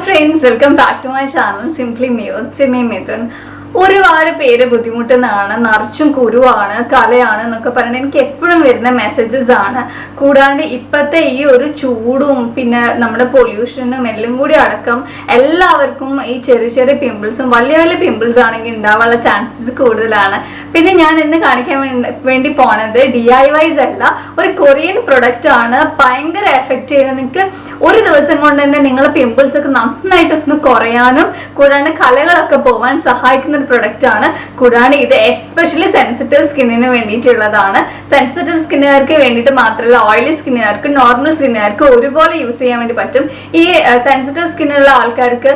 friends, welcome back to my channel Simply Me with Simi Mithun. ഒരുപാട് പേര് ബുദ്ധിമുട്ടുന്നതാണ്, നിറച്ചും കുരുവാണ്, കലയാണ് എന്നൊക്കെ പറഞ്ഞ് എനിക്ക് എപ്പോഴും വരുന്ന മെസ്സേജസ് ആണ്. കൂടാണ്ട് ഇപ്പോഴത്തെ ഈ ഒരു ചൂടും പിന്നെ നമ്മുടെ പൊല്യൂഷനും എല്ലാം കൂടി അടക്കം എല്ലാവർക്കും ഈ ചെറിയ ചെറിയ പിമ്പിൾസും വലിയ വലിയ പിമ്പിൾസ് ആണെങ്കിൽ ഉണ്ടാവാനുള്ള ചാൻസസ് കൂടുതലാണ്. പിന്നെ ഞാൻ ഇന്ന് കാണിക്കാൻ വേണ്ടി പോണത് DIYs അല്ല, ഒരു കൊറിയൻ പ്രൊഡക്റ്റ് ആണ്. ഭയങ്കര എഫക്റ്റ് ചെയ്യുന്നത്. നിങ്ങൾക്ക് ഒരു ദിവസം കൊണ്ട് തന്നെ നിങ്ങളെ പിമ്പിൾസ് ഒക്കെ നന്നായിട്ടൊന്ന് കുറയാനും കൂടാണ്ട് കലകളൊക്കെ പോവാൻ സഹായിക്കുന്ന പ്രൊഡക്റ്റ് ആണ്. കൂടാണ്ട് ഇത് എസ്പെഷ്യലി സെൻസിറ്റീവ് സ്കിന്നിന് വേണ്ടിയിട്ടുള്ളതാണ്. സെൻസിറ്റീവ് സ്കിന്നുകാർക്ക് വേണ്ടിയിട്ട് മാത്രമല്ല, ഓയിലി സ്കിന്നുകാർക്ക് നോർമൽ സ്കിന്നുകാർക്ക് ഒരുപോലെ യൂസ് ചെയ്യാൻ വേണ്ടി പറ്റും. ഈ സെൻസിറ്റീവ് സ്കിന്നുള്ള ആൾക്കാർക്ക്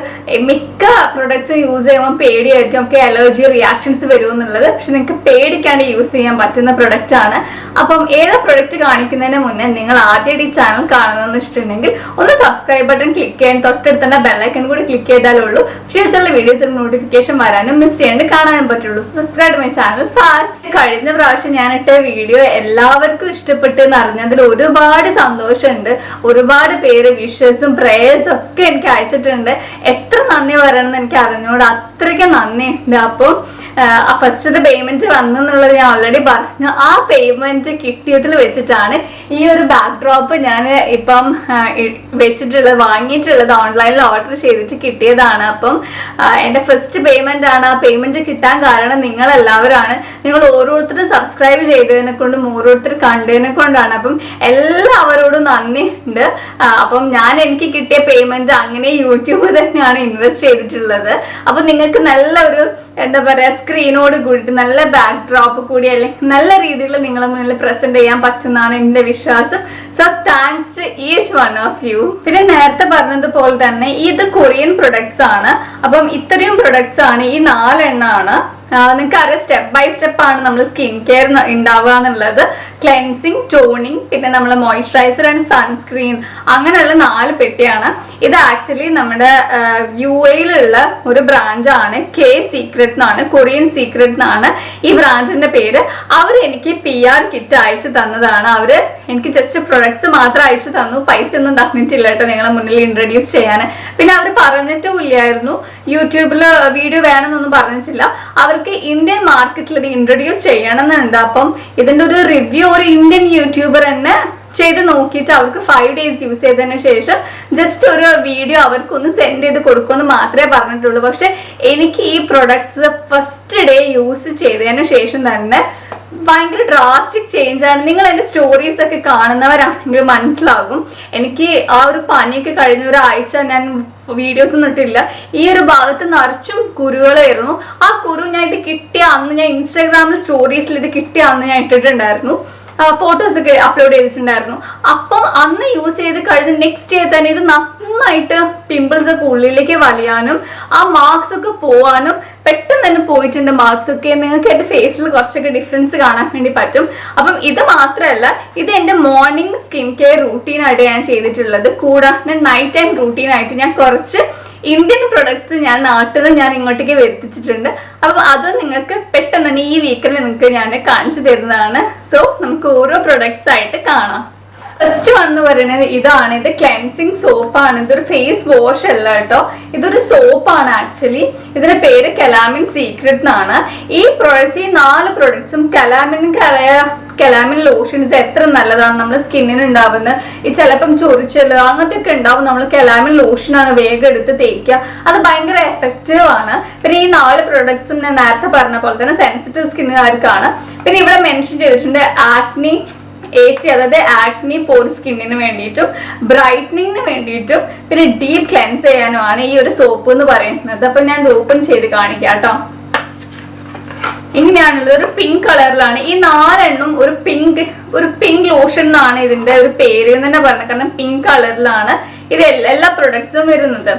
മിക്ക പ്രൊഡക്ട്സും യൂസ് ചെയ്യുമ്പോൾ പേടിയായിരിക്കും, നമുക്ക് അലർജി റിയാക്ഷൻസ് വരുമെന്നുള്ളത്. പക്ഷെ നിങ്ങൾക്ക് പേടിക്കാണ്ട് യൂസ് ചെയ്യാൻ പറ്റുന്ന പ്രൊഡക്റ്റ് ആണ്. അപ്പം ഏത് പ്രൊഡക്റ്റ് കാണിക്കുന്നതിന് മുന്നേ നിങ്ങൾ ആദ്യമായിട്ട് ഈ ചാനൽ കാണുന്നതെന്ന് വെച്ചിട്ടുണ്ടെങ്കിൽ ഒന്ന് സബ്സ്ക്രൈബ് ബട്ടൺ ക്ലിക്ക് ചെയ്യാൻ, തൊട്ടടുത്ത് തന്നെ ബെല്ലൈക്കൺ കൂടി ക്ലിക്ക് ചെയ്താലേ ഉള്ളൂ ഫ്യൂച്ചറിലെ വീഡിയോസിന് നോട്ടിഫിക്കേഷൻ വരാനും മിസ് ചെയ്യാണ്ട് കാണാനും പറ്റുള്ളൂ. Subscribe my channel fast. കഴിഞ്ഞ പ്രാവശ്യം ഞാൻ ഇട്ട വീഡിയോ എല്ലാവർക്കും ഇഷ്ടപ്പെട്ടു എന്ന് അറിഞ്ഞതിൽ ഒരുപാട് സന്തോഷമുണ്ട്. ഒരുപാട് പേര് വിഷസും പ്രേയേഴ്സും ഒക്കെ എനിക്ക് അയച്ചിട്ടുണ്ട്. എത്ര നന്ദി പറയണമെന്ന് എനിക്ക് അറിഞ്ഞോട്, അത്രയ്ക്ക് നന്ദിയുണ്ട്. അപ്പം ഫസ്റ്റത്തെ പേയ്മെന്റ് വന്നെന്നുള്ളത് ഞാൻ ഓൾറെഡി പറഞ്ഞു. ആ പേയ്മെന്റ് കിട്ടിയതിൽ വെച്ചിട്ടാണ് ഈ ഒരു ബാക്ക് ഡ്രോപ്പ് ഞാൻ ഇപ്പം വാങ്ങിയിട്ടുള്ളത്. ഓൺലൈനിൽ ഓർഡർ ചെയ്തിട്ട് കിട്ടിയതാണ്. അപ്പം എൻ്റെ ഫസ്റ്റ് പേയ്മെന്റ് ആണ്. ആ പേയ്മെന്റ് കിട്ടാൻ കാരണം നിങ്ങളെല്ലാവരാണ്. നിങ്ങൾ ഓരോരുത്തരും സബ്സ്ക്രൈബ് ചെയ്തതിനെ കൊണ്ടും ഓരോരുത്തർ കണ്ടതിനെ കൊണ്ടാണ്. അപ്പം എല്ലാവരോടും നന്ദി ഉണ്ട്. അപ്പം എനിക്ക് കിട്ടിയ പേയ്മെന്റ് അങ്ങനെ യൂട്യൂബ് തന്നെയാണ് ഇൻവെസ്റ്റ് ചെയ്തിട്ടുള്ളത്. അപ്പം നിങ്ങൾക്ക് നല്ലൊരു എന്താ പറയാ, സ്ക്രീനോട് കൂടിയിട്ട് നല്ല ബാക്ക് ഡ്രോപ്പ് കൂടി അല്ലെങ്കിൽ നല്ല രീതിയിൽ നിങ്ങളെ മുന്നിൽ പ്രസന്റ് ചെയ്യാൻ പറ്റുന്നതാണ് എൻ്റെ വിശ്വാസം. So thanks to each one of you. പിന്നെ നേരത്തെ പറഞ്ഞതുപോലെ തന്നെ ഇത് കൊറിയൻ പ്രൊഡക്ട്സ് ആണ്. അപ്പം ഇത്രയും പ്രൊഡക്ട്സ് ആണ്, ഈ 4 എണ്ണമാണ്. നിങ്ങൾക്ക് അറിയാം, സ്റ്റെപ്പ് ബൈ സ്റ്റെപ്പ് ആണ് നമ്മൾ സ്കിൻ കെയർ ഉണ്ടാവുക എന്നുള്ളത്. ക്ലെൻസിങ്, ടോണിങ്, പിന്നെ നമ്മൾ മോയ്സ്ചറൈസർ ആൻഡ് സൺസ്ക്രീൻ, അങ്ങനെയുള്ള 4 പെട്ടിയാണ്. ഇത് ആക്ച്വലി നമ്മുടെ UAയിലുള്ള ഒരു ബ്രാഞ്ചാണ്. K-Secret എന്നാണ്, കൊറിയൻ സീക്രട്ട് എന്നാണ് ഈ ബ്രാഞ്ചിന്റെ പേര്. അവർ എനിക്ക് PR കിറ്റ് അയച്ചു തന്നതാണ്. അവർ എനിക്ക് ജസ്റ്റ് പ്രൊഡക്ട്സ് മാത്രം അയച്ചു തന്നു, പൈസ ഒന്നും തന്നിട്ടില്ല കേട്ടോ നിങ്ങളെ മുന്നിൽ ഇൻട്രൊഡ്യൂസ് ചെയ്യാൻ. പിന്നെ അവർ പറഞ്ഞിട്ടും ഇല്ലായിരുന്നു, യൂട്യൂബിൽ വീഡിയോ വേണമെന്നൊന്നും പറഞ്ഞിട്ടില്ല. അവർക്ക് ഇന്ത്യൻ മാർക്കറ്റിൽ ഇത് ഇൻട്രൊഡ്യൂസ് ചെയ്യണമെന്നുണ്ട്. അപ്പം ഇതിന്റെ ഒരു റിവ്യൂ ഒരു ഇന്ത്യൻ യൂട്യൂബർ തന്നെ ചെയ്ത് നോക്കിയിട്ട് അവർക്ക് 5 days യൂസ് ചെയ്തതിന് ശേഷം ജസ്റ്റ് ഒരു വീഡിയോ അവർക്ക് ഒന്ന് സെൻഡ് ചെയ്ത് കൊടുക്കുമെന്ന് മാത്രമേ പറഞ്ഞിട്ടുള്ളൂ. പക്ഷെ എനിക്ക് ഈ പ്രൊഡക്ട്സ് ഫസ്റ്റ് ഡേ യൂസ് ചെയ്തതിന് ശേഷം തന്നെ ഭയങ്കര ഡ്രാസ്റ്റിക് ചേഞ്ച് ആണ്. നിങ്ങൾ എൻ്റെ സ്റ്റോറീസ് ഒക്കെ കാണുന്നവരാണെങ്കിൽ മനസ്സിലാകും. എനിക്ക് ആ ഒരു പനിയൊക്കെ കഴിഞ്ഞ ഒരാഴ്ച ഞാൻ വീഡിയോസ് ഒന്നും ഇട്ടില്ല. ഈ ഒരു ഭാഗത്ത് നിറച്ചും കുരുകളായിരുന്നു. ആ കുരു ഞാൻ ഇത് കിട്ടിയ അന്ന് ഞാൻ ഇൻസ്റ്റാഗ്രാമിൽ സ്റ്റോറീസിൽ ഇത് കിട്ടിയ അന്ന് ഞാൻ ഇട്ടിട്ടുണ്ടായിരുന്നു, ഫോട്ടോസ് ഒക്കെ അപ്ലോഡ് ചെയ്തിട്ടുണ്ടായിരുന്നു. അപ്പം അന്ന് യൂസ് ചെയ്ത് കഴിഞ്ഞ് നെക്സ്റ്റ് ഡേ തന്നെ ഇത് നന്നായിട്ട് പിമ്പിൾസ് ഒക്കെ ഉള്ളിലേക്ക് വലിയാനും ആ മാർക്സ് ഒക്കെ പോവാനും പെട്ടെന്ന് തന്നെ പോയിട്ടുണ്ട്. മാർക്സ് ഒക്കെ നിങ്ങൾക്ക് എൻ്റെ ഫേസിൽ കുറച്ചൊക്കെ ഡിഫറൻസ് കാണാൻ വേണ്ടി പറ്റും. അപ്പം ഇത് മാത്രമല്ല, ഇത് എൻ്റെ മോർണിംഗ് സ്കിൻ കെയർ റൂട്ടീനായിട്ട് ഞാൻ ചെയ്തിട്ടുള്ളത്. കൂടാതെ നൈറ്റ് ടൈം റൂട്ടീനായിട്ട് ഞാൻ കുറച്ച് ഇന്ത്യൻ പ്രൊഡക്ട്സ് ഞാൻ നാട്ടിൽ ഞാൻ ഇങ്ങോട്ടേക്ക് വരുത്തിച്ചിട്ടുണ്ട്. അപ്പം അത് നിങ്ങൾക്ക് പെട്ടെന്ന് തന്നെ ഈ വീക്കിൽ നിങ്ങൾക്ക് ഞാൻ കാണിച്ചു തരുന്നതാണ്. സോ നമുക്ക് ഓരോ പ്രൊഡക്ട്സ് ആയിട്ട് കാണാം. ഫസ്റ്റ് വന്ന് പറയുന്നത് ഇതാണ്. ഇത് ക്ലെൻസിങ് സോപ്പാണ്. ഇതൊരു ഫേസ് വാഷ് അല്ല കേട്ടോ, ഇതൊരു സോപ്പാണ് ആക്ച്വലി. ഇതിന്റെ പേര് കലാമിൻ സീക്രട്ട് എന്നാണ്. ഈ പ്രൊഡക്ട്സ്, ഈ 4 പ്രൊഡക്ട്സും കലാമിൻ ലോഷൻസ് എത്ര നല്ലതാണ് നമ്മുടെ സ്കിന്നിന് ഉണ്ടാവുന്നത്. ഈ ചിലപ്പം ചൊറിച്ചല് അങ്ങനത്തെ ഒക്കെ ഉണ്ടാവും. നമ്മൾ കലാമിൻ ലോഷനാണ് വേഗം എടുത്ത് തേക്കുക. അത് ഭയങ്കര എഫക്റ്റീവ് ആണ്. പിന്നെ ഈ 4 പ്രൊഡക്ട്സും ഞാൻ നേരത്തെ പറഞ്ഞ പോലെ തന്നെ സെൻസിറ്റീവ് സ്കിന്നുകാർക്കാണ്. പിന്നെ ഇവിടെ മെൻഷൻ ചെയ്തിട്ടുണ്ട് ആക്നി AC, അതായത് ആക്നി പോർ സ്കിന്നിന് വേണ്ടിയിട്ടും ബ്രൈറ്റനിങ്ങിന് വേണ്ടിയിട്ടും പിന്നെ ഡീപ്പ് ക്ലെൻസ് ചെയ്യാനുമാണ് ഈ ഒരു സോപ്പ് എന്ന് പറയുന്നത്. അപ്പൊ ഞാൻ ഇത് ഓപ്പൺ ചെയ്ത് കാണിക്കാം കേട്ടോ. ഇങ്ങനെയാണുള്ളത്. ഒരു പിങ്ക് കളറിലാണ്. ഈ 4 എണ്ണം ഒരു പിങ്ക് ലോഷൻ എന്നാണ് ഇതിന്റെ ഒരു പേര് എന്ന് തന്നെ പറഞ്ഞത്. കാരണം പിങ്ക് കളറിലാണ് ഇത് എല്ലാ പ്രൊഡക്ട്സും വരുന്നത്.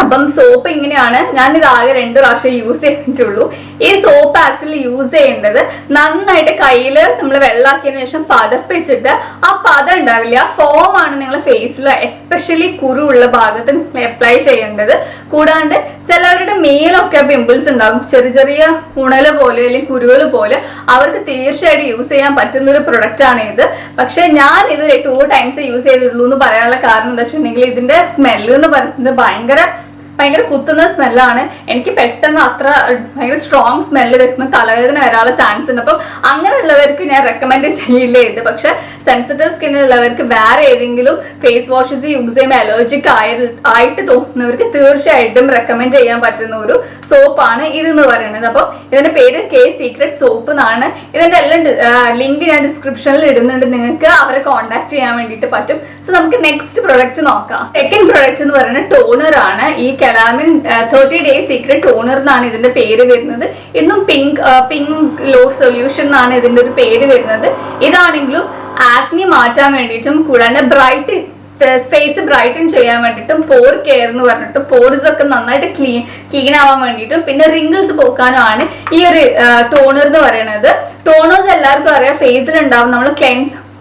അപ്പം സോപ്പ് ഇങ്ങനെയാണ്. ഞാനിത് ആകെ 2 പ്രാവശ്യം യൂസ് ചെയ്തിട്ടുള്ളൂ. ഈ സോപ്പ് ആക്ച്വലി യൂസ് ചെയ്യേണ്ടത് നന്നായിട്ട് കയ്യിൽ നമ്മൾ വെള്ളമാക്കിയതിനു ശേഷം പതപ്പിച്ചിട്ട് ആ പദം ഉണ്ടാവില്ല, ആ ഫോം ആണ് നിങ്ങൾ ഫേസിൽ എസ്പെഷ്യലി കുരു ഉള്ള ഭാഗത്ത് നിങ്ങൾ അപ്ലൈ ചെയ്യേണ്ടത്. കൂടാണ്ട് ചിലവരുടെ മേലൊക്കെ പിമ്പിൾസ് ഉണ്ടാകും, ചെറിയ ചെറിയ ഉണല് പോലെ അല്ലെങ്കിൽ കുരുകൾ പോലെ, അവർക്ക് തീർച്ചയായിട്ടും യൂസ് ചെയ്യാൻ പറ്റുന്ന ഒരു പ്രൊഡക്റ്റ് ആണ് ഇത്. പക്ഷെ ഞാൻ ഇത് 2 ടൈംസ് യൂസ് ചെയ്തിട്ടുള്ളൂ എന്ന് പറയാനുള്ള കാരണം എന്താ വെച്ചിട്ടുണ്ടെങ്കിൽ ഇതിന്റെ സ്മെല്ല് എന്ന് പറയുന്നത് ഭയങ്കര കുത്തുന്ന സ്മെല്ലാണ്. എനിക്ക് പെട്ടെന്ന് അത്ര ഭയങ്കര സ്ട്രോങ് സ്മെല്ല് വരുമ്പോൾ തലവേദന വരാനുള്ള ചാൻസ് ഉണ്ട്. അപ്പം അങ്ങനെയുള്ളവർക്ക് ഞാൻ റെക്കമെൻഡ് ചെയ്യില്ല ഇത്. പക്ഷെ സെൻസിറ്റീവ് സ്കിന്നുള്ളവർക്ക് വേറെ ഏതെങ്കിലും ഫേസ് വാഷസ് യൂസ് ചെയ്യുമ്പോൾ അലർജിക് ആയിട്ട് തോന്നുന്നവർക്ക് തീർച്ചയായിട്ടും റെക്കമെൻഡ് ചെയ്യാൻ പറ്റുന്ന ഒരു സോപ്പാണ് ഇതെന്ന് പറയുന്നത്. അപ്പം ഇതിന്റെ പേര് കെ സീക്രട്ട് സോപ്പ് എന്നാണ്. ഇതിന്റെ എല്ലാം ലിങ്ക് ഞാൻ ഡിസ്ക്രിപ്ഷനിൽ ഇടുന്നുണ്ട്, നിങ്ങൾക്ക് അവരെ കോൺടാക്ട് ചെയ്യാൻ വേണ്ടിയിട്ട് പറ്റും. സോ നമുക്ക് നെക്സ്റ്റ് പ്രൊഡക്റ്റ് നോക്കാം. സെക്കൻഡ് പ്രൊഡക്റ്റ് എന്ന് പറയുന്നത് ടോണർ ആണ്. ഈ കെലാമിൻ 30 ഡേയ്സ് സീക്രട്ട് ടോണർ എന്നാണ് ഇതിന്റെ പേര് വരുന്നത്. ഇന്നും പിങ്ക് ലോ സൊല്യൂഷൻ എന്നാണ് ഇതിന്റെ ഒരു പേര് വരുന്നത്. ഇതാണെങ്കിലും ആക്നി മാറ്റാൻ വേണ്ടിയിട്ടും കൂടാണ്ട് ഫേസ് ബ്രൈറ്റൻ ചെയ്യാൻ വേണ്ടിയിട്ടും പോർ കെയർ എന്ന് പറഞ്ഞിട്ടും പോർസ് ഒക്കെ നന്നായിട്ട് ക്ലീൻ ആവാൻ വേണ്ടിയിട്ടും പിന്നെ റിങ്കിൾസ് പോക്കാനുമാണ് ഈ ഒരു ടോണർ എന്ന് പറയുന്നത്. ടോണേഴ്സ് എല്ലാവർക്കും അറിയാം ഫേസിൽ ഉണ്ടാവും. നമ്മൾ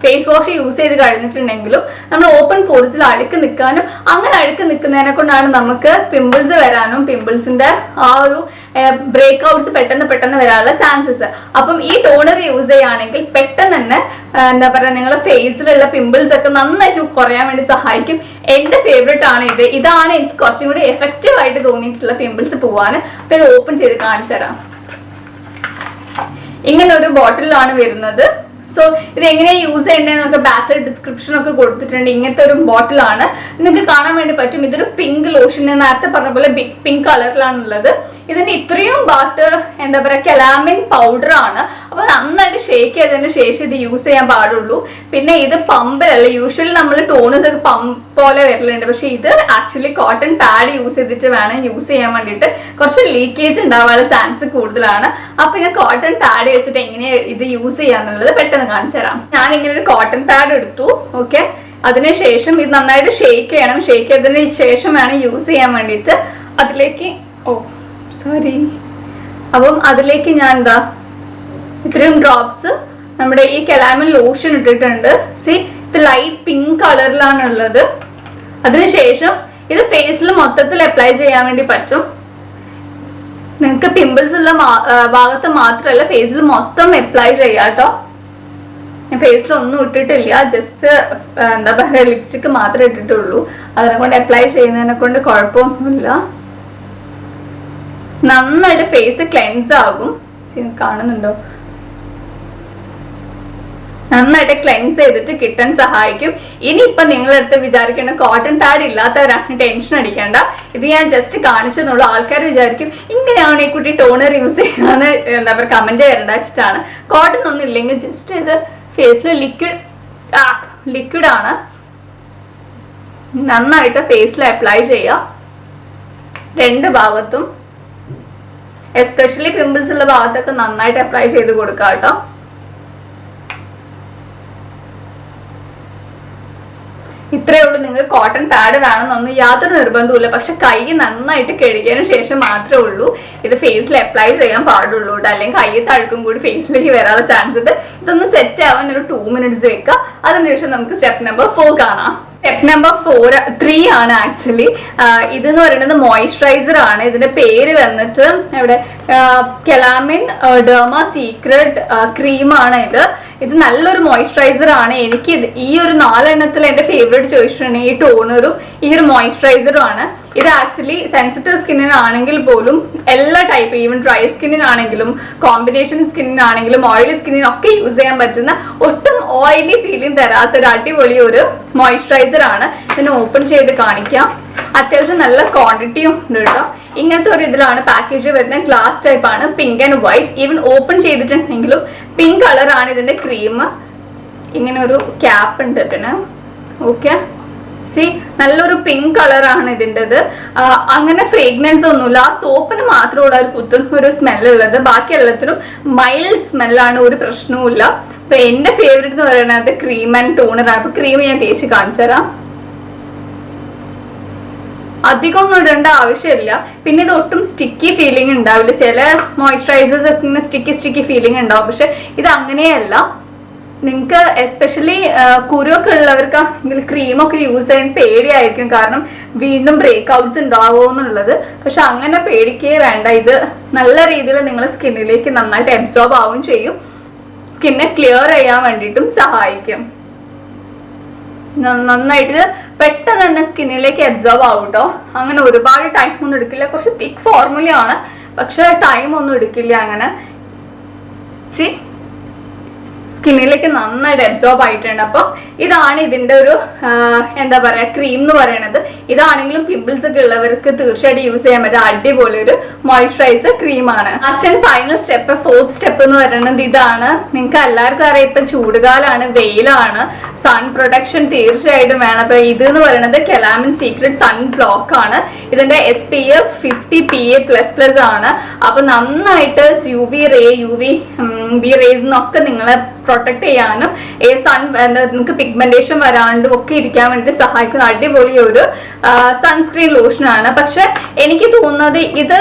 ഫേസ് വാഷ് യൂസ് ചെയ്ത് കഴിഞ്ഞിട്ടുണ്ടെങ്കിലും നമ്മൾ ഓപ്പൺ പോർസിൽ അഴുക്ക് നിൽക്കാനും അങ്ങനെ അഴുക്ക് നിൽക്കുന്നതിനെ കൊണ്ടാണ് നമുക്ക് പിമ്പിൾസ് വരാനും പിമ്പിൾസിന്റെ ആ ഒരു ബ്രേക്ക് ഔട്ട്സ് പെട്ടെന്ന് വരാനുള്ള ചാൻസസ്. അപ്പം ഈ ടോണർ യൂസ് ചെയ്യുകയാണെങ്കിൽ പെട്ടെന്ന് തന്നെ എന്താ പറയുക നിങ്ങളുടെ ഫേസിലുള്ള പിമ്പിൾസ് ഒക്കെ നന്നായിട്ട് കുറയാൻ വേണ്ടി സഹായിക്കും. എന്റെ ഫേവറേറ്റ് ആണ് ഇത്. ഇതാണ് എനിക്ക് കുറച്ചും കൂടി എഫക്റ്റീവ് ആയിട്ട് തോന്നിയിട്ടുള്ള പിമ്പിൾസ് പോവാൻ. അപ്പൊ ഇത് ഓപ്പൺ ചെയ്ത് കാണിച്ചു തരാം. ഇങ്ങനെ ഒരു ബോട്ടിലാണ് വരുന്നത്. സോ ഇത് എങ്ങനെയാണ് യൂസ് ചെയ്യേണ്ടതെന്നൊക്കെ ബാക്കിൽ ഡിസ്ക്രിപ്ഷൻ ഒക്കെ കൊടുത്തിട്ടുണ്ട്. ഇങ്ങനത്തെ ഒരു ബോട്ടിലാണ്, നിങ്ങൾക്ക് കാണാൻ വേണ്ടി പറ്റും. ഇതൊരു പിങ്ക് ലോഷൻ, നേരത്തെ പറഞ്ഞ പോലെ പിങ്ക് കളറിലാണുള്ളത്. ഇതിന്റെ ഇത്രയും പാർട്ട് എന്താ പറയുക കെലാമിൻ പൗഡർ ആണ്. അപ്പൊ നന്നായിട്ട് ഷേക്ക് ചെയ്തതിന് ശേഷം ഇത് യൂസ് ചെയ്യാൻ പാടുള്ളൂ. പിന്നെ ഇത് പമ്പിലല്ല, യൂഷ്വലി നമ്മൾ ടോണേഴ്സ് ഒക്കെ പമ്പ് പോലെ വരലുണ്ട്. പക്ഷെ ഇത് ആക്ച്വലി കോട്ടൺ പാഡ് യൂസ് ചെയ്തിട്ട് വേണം യൂസ് ചെയ്യാൻ വേണ്ടിയിട്ട്. കുറച്ച് ലീക്കേജ് ഉണ്ടാവാനുള്ള ചാൻസ് കൂടുതലാണ്. അപ്പൊ ഞാൻ കോട്ടൺ പാഡ് വെച്ചിട്ട് എങ്ങനെയാണ് ഇത് യൂസ് ചെയ്യാന്നുള്ളത് പെട്ടെന്ന് കാണിച്ചു തരാം. ഞാൻ ഇങ്ങനെ ഒരു കോട്ടൺ പാഡ് എടുത്തു. ഓക്കെ, അതിനുശേഷം ഇത് നന്നായിട്ട് ഷേക്ക് ചെയ്യണം. ഷേക്ക് ചെയ്തതിന് ശേഷം വേണം യൂസ് ചെയ്യാൻ വേണ്ടിയിട്ട്. അതിലേക്ക് അപ്പം അതിലേക്ക് ഞാൻ എന്താ ഇത്രയും ഡ്രോപ്സ് നമ്മുടെ ഈ കെലാമിൻ ലോഷൻ ഇട്ടിട്ടുണ്ട്. സി, ഇത് ലൈറ്റ് പിങ്ക് കളറിലാണ് ഉള്ളത്. അതിനുശേഷം ഇത് ഫേസിൽ മൊത്തത്തിൽ അപ്ലൈ ചെയ്യാൻ വേണ്ടി പറ്റും. നിങ്ങൾക്ക് പിമ്പിൾസ് ഉള്ള ഭാഗത്ത് മാത്രമല്ല ഫേസിൽ മൊത്തം അപ്ലൈ ചെയ്യാം കേട്ടോ. ഞാൻ ഫേസിൽ ഒന്നും ഇട്ടിട്ടില്ല, ജസ്റ്റ് എന്താ പറയുക ലിപ്സ്റ്റിക്ക് മാത്രമേ ഇട്ടിട്ടുള്ളൂ. അതിനെ കൊണ്ട് അപ്ലൈ ചെയ്യുന്നതിനെ കൊണ്ട് കുഴപ്പമൊന്നുമില്ല. നന്നായിട്ട് ഫേസ് ക്ലെൻസ് ആകും. കാണുന്നുണ്ടോ? നന്നായിട്ട് ക്ലെൻസ് ചെയ്തിട്ട് കിട്ടാൻ സഹായിക്കും. ഇനിയിപ്പൊ നിങ്ങളടുത്ത് വിചാരിക്കേണ്ട കോട്ടൺ പാഡ് ഇല്ലാത്തവരാണ് ടെൻഷൻ അടിക്കേണ്ട. ഇത് ഞാൻ ജസ്റ്റ് കാണിച്ചെന്നുള്ളൂ. ആൾക്കാർ വിചാരിക്കും ഇങ്ങനെയാണ് ഈ കുട്ടി ടോണർ യൂസ് ചെയ്യാന്ന് എന്താ പറയുക കമന്റ് വരണ്ടാച്ചിട്ടാണ്. കോട്ടൺ ഒന്നും ഇല്ലെങ്കിൽ ജസ്റ്റ് ഇത് ഫേസിൽ ലിക്വിഡ് ആണ്. നന്നായിട്ട് ഫേസിൽ അപ്ലൈ ചെയ്യുക 2 ഭാഗത്തും. എസ്പെഷ്യലി പിമ്പിൾസ് ഉള്ള ഭാഗത്തൊക്കെ നന്നായിട്ട് അപ്ലൈ ചെയ്ത് കൊടുക്കുക കേട്ടോ. ഇത്രയേ ഉള്ളൂ. നിങ്ങൾക്ക് കോട്ടൺ പാഡ് വേണമെന്നൊന്നും യാതൊരു നിർബന്ധമില്ല. പക്ഷെ കൈ നന്നായിട്ട് കഴുകിയതിനു ശേഷം മാത്രമേ ഉള്ളൂ ഇത് ഫേസിൽ അപ്ലൈ ചെയ്യാൻ പാടുള്ളൂ കേട്ടോ. അല്ലെങ്കിൽ കയ്യിൽ തഴുക്കും കൂടി ഫേസിലേക്ക് വരാനുള്ള ചാൻസ് ഉണ്ട്. ഇതൊന്ന് സെറ്റ് ആവാൻ ഒരു 2 മിനിറ്റ്സ് വെക്കുക. അതിനുശേഷം നമുക്ക് സ്റ്റെപ്പ് നമ്പർ 4 കാണാം. സ്റ്റെപ്പ് നമ്പർ 3 ആണ് ആക്ച്വലി. ഇതെന്ന് പറയുന്നത് മോയിസ്ചറൈസർ ആണ്. ഇതിന്റെ പേര് വന്നിട്ട് ഇവിടെ കെലാമിൻ ഡെർമ സീക്രട്ട് ക്രീമാണ് ഇത് നല്ലൊരു മോയിസ്ചറൈസർ ആണ്. എനിക്ക് ഈ ഒരു 4 എണ്ണത്തിൽ എന്റെ ഫേവറേറ്റ് ചോദിച്ചിട്ടുണ്ടെങ്കിൽ ഈ ടോണറും ഈ ഒരു മോയിസ്ചറൈസറും ആണ്. ഇത് ആക്ച്വലി സെൻസിറ്റീവ് സ്കിന്നിനാണെങ്കിൽ പോലും എല്ലാ ടൈപ്പ്, ഈവൻ ഡ്രൈ സ്കിന്നിനാണെങ്കിലും കോമ്പിനേഷൻ സ്കിന്നിനാണെങ്കിലും ഓയിലി സ്കിന്നിനൊക്കെ യൂസ് ചെയ്യാൻ പറ്റുന്ന ഒട്ടും ഓയിലി ഫീലിംഗ് തരാത്ത ഒരു അടിപൊളി ഒരു മോയിസ്ചറൈസർ ആണ്. ഇതിനെ ഓപ്പൺ ചെയ്ത് കാണിക്കാം. അത്യാവശ്യം നല്ല ക്വാണ്ടിറ്റിയും ഉണ്ട് കേട്ടോ. ഇങ്ങനത്തെ ഒരു ഇതിലാണ് പാക്കേജ് വരുന്നത്. ഗ്ലാസ് ടൈപ്പ് ആണ്, pink and white. Even open ചെയ്തിട്ടുണ്ടെങ്കിലും പിങ്ക് കളറാണ് ഇതിന്റെ ക്രീം. ഇങ്ങനെ ഒരു ക്യാപ്പ് ഉണ്ട് ഇതിന്. ഓക്കെ, സി, നല്ലൊരു പിങ്ക് കളറാണ് ഇതിൻ്റെത്. അങ്ങനെ ഫ്രേഗ്രൻസ് ഒന്നുമില്ല. ആ സോപ്പിന് മാത്രമുള്ള ഒരു കുത്തുന്ന ഒരു സ്മെല്ലുള്ളത്. ബാക്കി എല്ലാത്തിനും മൈൽഡ് സ്മെല്ലാണ്, ഒരു പ്രശ്നവുമില്ല. അപ്പൊ എന്റെ ഫേവറേറ്റ് എന്ന് പറയുന്നത് ക്രീം ആൻഡ് ടോണറാണ്. അപ്പൊ ക്രീം ഞാൻ തേച്ച് കാണിച്ചു തരാം. അധികം ഒന്നും ഇടേണ്ട ആവശ്യമില്ല. പിന്നെ ഇത് ഒട്ടും സ്റ്റിക്കി ഫീലിംഗ് ഉണ്ടാവില്ല. ചില മോയ്സ്ചറൈസേഴ്സ് ഒക്കെ ഇങ്ങനെ സ്റ്റിക്കി ഫീലിംഗ് ഉണ്ടാവും, പക്ഷെ ഇത് അങ്ങനെയല്ല. നിങ്ങൾക്ക് എസ്പെഷ്യലി കുരുവൊക്കെ ഉള്ളവർക്ക് ആണെങ്കിൽ ക്രീമൊക്കെ യൂസ് ചെയ്യാൻ പേടിയായിരിക്കും, കാരണം വീണ്ടും ബ്രേക്ക് ഔട്ട്സ് ഉണ്ടാവുമോ എന്നുള്ളത്. പക്ഷെ അങ്ങനെ പേടിക്കേ വേണ്ട. ഇത് നല്ല രീതിയിൽ നിങ്ങളുടെ സ്കിന്നിലേക്ക് നന്നായിട്ട് അബ്സോർബ് ആവുകയും ചെയ്യും, സ്കിന്നെ ക്ലിയർ ചെയ്യാൻ വേണ്ടിയിട്ടും സഹായിക്കും. നന്നായിട്ട് പെട്ടെന്ന് തന്നെ സ്കിന്നിലേക്ക് അബ്സോർബ് ആവും കേട്ടോ. അങ്ങനെ ഒരുപാട് ടൈം ഒന്നും എടുക്കില്ല. കുറച്ച് തിക്ക് ഫോർമുലയാണ്, പക്ഷെ ടൈം ഒന്നും എടുക്കില്ല. അങ്ങനെ സ്കിന്നിലേക്ക് നന്നായിട്ട് അബ്സോർബ് ആയിട്ടുണ്ട്. അപ്പം ഇതാണ് ഇതിന്റെ ഒരു എന്താ പറയാ ക്രീം എന്ന് പറയുന്നത്. ഇതാണെങ്കിലും പിമ്പിൾസ് ഒക്കെ ഉള്ളവർക്ക് തീർച്ചയായിട്ടും യൂസ് ചെയ്യാൻ പറ്റും അടിപൊളി ഒരു മോയ്സ്ചറൈസർ ക്രീമാണ്. Last and final step, fourth step എന്ന് പറയുന്നത് ഇതാണ്. നിങ്ങൾക്ക് എല്ലാവർക്കും അറിയാം ഇപ്പൊ ചൂടുകാലാണ്, വെയിലാണ്, സൺ പ്രൊട്ടക്ഷൻ തീർച്ചയായിട്ടും വേണം. അപ്പൊ ഇത് എന്ന് പറയുന്നത് കെലാമിൻ സീക്രട്ട് സൺ ബ്ലോക്ക് ആണ്. ഇതിന്റെ SPF 50 PA++ ആണ്. അപ്പൊ നന്നായിട്ട് UV റേസ് എന്നൊക്കെ നിങ്ങളെ പ്രൊട്ടക്ട് ചെയ്യാനും സൺ നിങ്ങൾക്ക് പിഗ്മെന്റേഷൻ വരാണ്ടും ഒക്കെ ഇരിക്കാൻ വേണ്ടി സഹായിക്കുന്ന അടിപൊളി ഒരു സൺസ്ക്രീൻ ലോഷൻ ആണ്. പക്ഷെ എനിക്ക് തോന്നുന്നത് ഇത്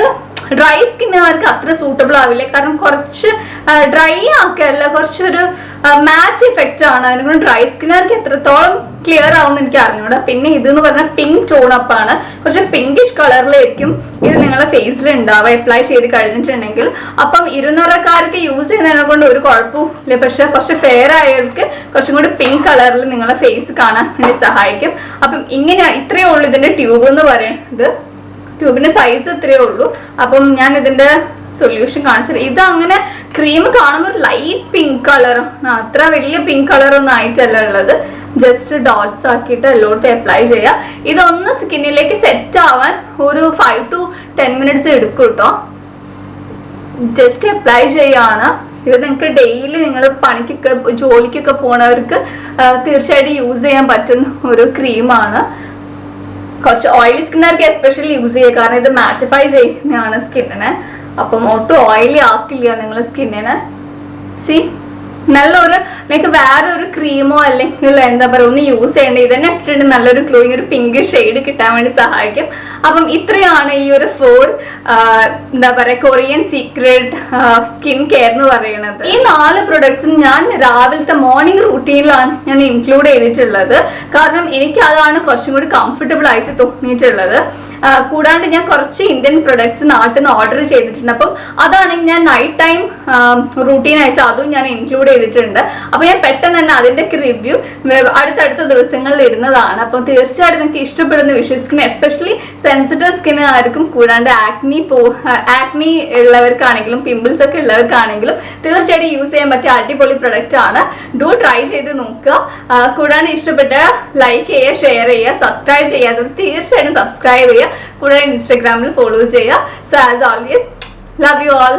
ഡ്രൈ സ്കിന്നുകാർക്ക് അത്ര സൂട്ടബിൾ ആവില്ല, കാരണം കുറച്ച് ഡ്രൈ ആക്കല്ല, കുറച്ചൊരു മാറ്റ് ഇഫക്റ്റ് ആണ്. അതിനുകൊണ്ട് ഡ്രൈ സ്കിന്നുകാർക്ക് എത്രത്തോളം ക്ലിയർ ആവുമെന്ന് എനിക്ക് അറിഞ്ഞൂടാ. പിന്നെ ഇതെന്ന് പറഞ്ഞാൽ പിങ്ക് ടോൺ അപ്പ് ആണ്, കുറച്ച് പിങ്കിഷ് കളറിലായിരിക്കും ഇത് നിങ്ങളുടെ ഫേസിൽ ഉണ്ടാവുക അപ്ലൈ ചെയ്ത് കഴിഞ്ഞിട്ടുണ്ടെങ്കിൽ. അപ്പം ഇരുനിറക്കാർക്ക് യൂസ് ചെയ്യുന്നതിനെ കൊണ്ട് ഒരു കുഴപ്പമില്ല, പക്ഷെ കുറച്ച് ഫെയർ ആയവർക്ക് കുറച്ചും കൂടി പിങ്ക് കളറിൽ നിങ്ങളെ ഫേസ് കാണാൻ വേണ്ടി സഹായിക്കും. അപ്പം ഇങ്ങനെ ഇത്രയേ ഉള്ളൂ ഇതിന്റെ ട്യൂബ് എന്ന് പറയുന്നത്. ട്യൂബിന്റെ സൈസ് ഇത്രയേ ഉള്ളൂ. അപ്പം ഞാൻ ഇതിന്റെ സൊല്യൂഷൻ കാണിച്ചത് ഇത് അങ്ങനെ ക്രീം കാണുമ്പോൾ ഒരു ലൈറ്റ് പിങ്ക് കളർ, അത്ര വലിയ പിങ്ക് കളർ ഒന്നും ആയിട്ടല്ല ഉള്ളത്. ജസ്റ്റ് ഡോട്ട്സ് ആക്കിയിട്ട് എല്ലായിടത്തും അപ്ലൈ ചെയ്യുക. ഇതൊന്ന് സ്കിന്നിലേക്ക് സെറ്റ് ആവാൻ ഒരു 5 to 10 minutes എടുക്കും കേട്ടോ. ജസ്റ്റ് അപ്ലൈ ചെയ്യാണ്. ഇത് നിങ്ങൾക്ക് ഡെയിലി നിങ്ങൾ പണിക്കൊക്കെ ജോലിക്കൊക്കെ പോണവർക്ക് തീർച്ചയായിട്ടും യൂസ് ചെയ്യാൻ പറ്റുന്ന ഒരു ക്രീമാണ്. കുറച്ച് ഓയിലി സ്കിന്നുകാർക്ക് എസ്പെഷ്യലി യൂസ് ചെയ്യുക, കാരണം ഇത് മാറ്റിഫൈ ചെയ്യുന്നതാണ് സ്കിന്നിനെ. അപ്പം ഒട്ടും ഓയിലി ആക്കില്ല നിങ്ങളുടെ സ്കിന്നിന്. നല്ലൊരു നിങ്ങൾക്ക് വേറെ ഒരു ക്രീമോ അല്ലെങ്കിൽ എന്താ പറയുക ഒന്ന് യൂസ് ചെയ്യേണ്ടത്. ഇതന്നെ ഇട്ടിട്ട് നല്ലൊരു ഗ്ലോയിങ് ഒരു പിങ്ക് ഷെയ്ഡ് കിട്ടാൻ വേണ്ടി സഹായിക്കും. അപ്പം ഇത്രയാണ് ഈ ഒരു 4 എന്താ പറയുക കൊറിയൻ സീക്രട്ട് സ്കിൻ കെയർ എന്ന് പറയുന്നത്. ഈ 4 പ്രൊഡക്ട്സും ഞാൻ രാവിലത്തെ മോർണിംഗ് റൂട്ടീനിലാണ് ഞാൻ ഇൻക്ലൂഡ് ചെയ്തിട്ടുള്ളത്, കാരണം എനിക്ക് അതാണ് കുറച്ചും കൂടി കംഫർട്ടബിൾ ആയിട്ട് തോന്നിയിട്ടുള്ളത്. കൂടാണ്ട് ഞാൻ കുറച്ച് ഇന്ത്യൻ പ്രൊഡക്ട്സ് നാട്ടിൽ നിന്ന് ഓർഡർ ചെയ്തിട്ടുണ്ട്. അപ്പം അതാണെങ്കിൽ ഞാൻ നൈറ്റ് ടൈം റൂട്ടീനായിട്ട് അതും ഞാൻ ഇൻക്ലൂഡ് ചെയ്തിട്ടുണ്ട്. അപ്പോൾ ഞാൻ പെട്ടെന്ന് തന്നെ അതിൻ്റെ റിവ്യൂ അടുത്തടുത്ത ദിവസങ്ങളിൽ ഇടുന്നതാണ്. അപ്പം തീർച്ചയായിട്ടും നിങ്ങൾക്ക് ഇഷ്ടപ്പെടുന്ന വിശ്വസിക്കുന്നു. എസ്പെഷ്യലി സെൻസിറ്റീവ് സ്കിന്നുകാർക്കും കൂടാണ്ട് ആക്നി ഉള്ളവർക്കാണെങ്കിലും പിമ്പിൾസ് ഒക്കെ ഉള്ളവർക്കാണെങ്കിലും തീർച്ചയായിട്ടും യൂസ് ചെയ്യാൻ പറ്റിയ അടിപൊളി പ്രൊഡക്റ്റ് ആണ്. ട്രൈ ചെയ്ത് നോക്കുക. കൂടാണ്ട് ഇഷ്ടപ്പെട്ട ലൈക്ക് ചെയ്യുക, ഷെയർ ചെയ്യുക, സബ്സ്ക്രൈബ് ചെയ്യാത്തവർ തീർച്ചയായിട്ടും സബ്സ്ക്രൈബ് ചെയ്യുക. കൂടാതെ ഇൻസ്റ്റാഗ്രാമിൽ ഫോളോ ചെയ്യുക. So as always, love you all.